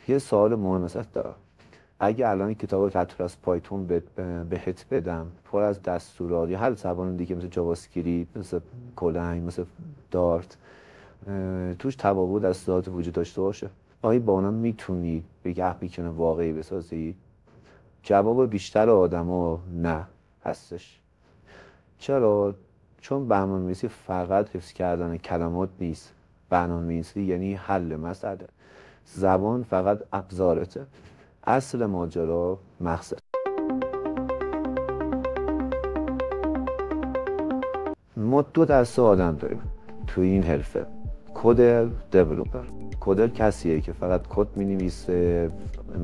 یه سوال مهم ازت دارم. اگه الان این کتاب کتور از پایتون بهت بدم پر از دستورات یا هر زبان دیگه مثل جاوا اسکریپت، مثل کلنگ، مثل دارت، توش تفاوت از ذات وجود داشته باشه، آیا با اونا میتونی یک اپلیکیشن واقعی بسازی؟ جواب بیشتر آدما نه هستش. چرا؟ چون برنامه‌نویسی فقط حفظ کردن کلمات نیست. برنامه‌نویسی یعنی حل مسئله. زبان فقط ابزارته. اصل ماجرا مقصد. ما دو دسته آدم داریم تو این حرفه: کدر، دیولپر. کدر کسیه که فقط کد می‌نویسه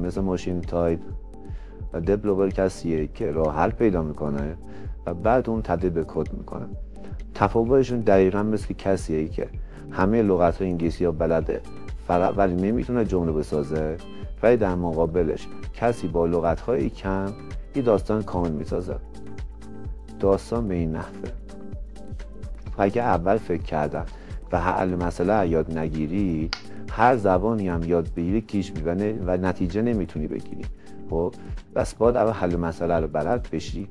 مثل ماشین تایپ، و دیولپر کسیه که راه حل پیدا میکنه و بعد اون تبدیل به کد میکنه. تفاوتشون دقیقاً مثل کسیه که همه لغت‌های انگلیسی ها بلده فقط ولی نمیتونه جمله بسازه، ولی در مقابلش کسی با لغت‌های کم یه داستان کامل میسازه. داستان به این نحوه: اگه اول فکر کردن و حل مسئله یاد نگیری، هر زبانی هم یاد بگیری کیش میبنه و نتیجه نمیتونی بگیری. خب بس باید اول حل مسئله رو بلد بشی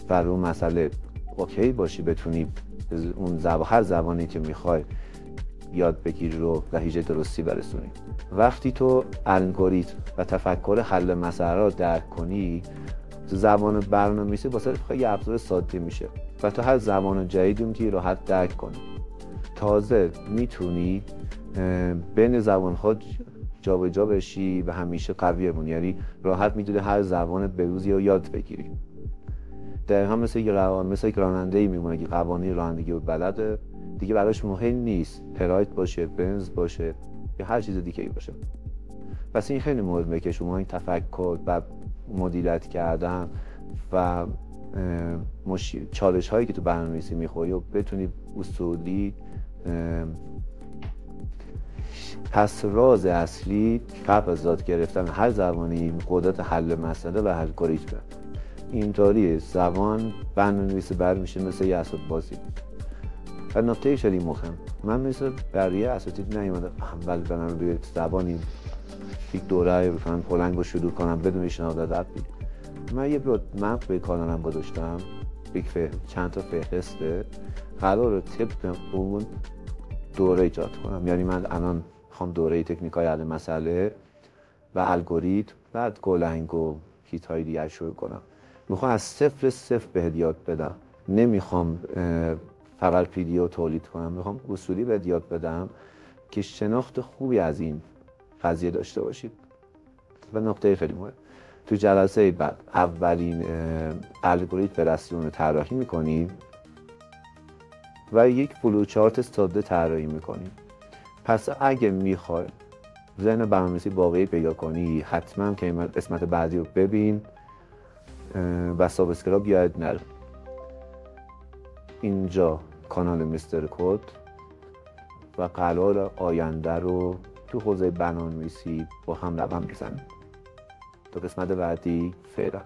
و رو مسئله اوکی باشی، بتونی اون هر زبانی که میخوای یاد بگیری رو به نتیجه درستی برسونی. وقتی تو الگوریتم و تفکر حل مسئله رو درک کنی، زبان برنامه‌نویسی واسه خیلی ابزار ساده میشه و تو هر زبان جدیدی میتونی راحت درک کنی. تازه میتونی بین زبان‌ها جابجا بشی و همیشه قوی بمونی، یعنی راحت میتونی هر زبان بروزی رو یاد بگیری. دقیقاً مثل یک راننده‌ای میمونه که قوانین رانندگی رو بلده، دیگه براش مهم نیست پراید باشه، بنز باشه یا هر چیز دیگه‌ای باشه. پس این خیلی مهمه که شما این تفکر و مدیریت کردن و چالش هایی که تو برنامه‌نویسی میخوری و بتونی اصولی. پس راز اصلی قبل از یاد گرفتن هر زبانی قدرت حل مسئله و الگوریتم. اینطوری زبان برنامه‌نویسی میشه مثل یه اسباب بازی. و نکته خیلی مهم، من مثل بقیه اساتید نیومدم اول برم روی زبانی یک دوره بکنم کلنگ رو شروع کنم بدون شناخت اپی. من یه مپ به کانالم گذاشتم، چند تا فهرسته قراره طبق اون دوره ایجاد کنم. یعنی من الان میخوام دوره تکنیکای حل مسئله و الگوریتم، بعد کلنگ و کیت های دیگر شروع کنم. میخوام از صفر بهت یاد بدم. نمیخوام فقط پیدیو تولید کنم، میخوام اصولی بهت یاد بدم که شناخت خوبی از این قضیه داشته باشید. و نکته خیلی مهم، تو جلسه بعد اولین الگوریتم رسمی رو طراحی میکنیم و یک فلوچارت ساده طراحی میکنیم. پس اگه میخوای ذهن برنامه‌نویسی واقعی پیدا کنی، حتما که این قسمت بعدی رو ببین و سابسکرایب یاد نره. اینجا کانال مستر کد و قرار آینده رو تو حوزه برنامه‌نویسی با هم رقم بزنیم. تا قسمت بعدی، فعلا.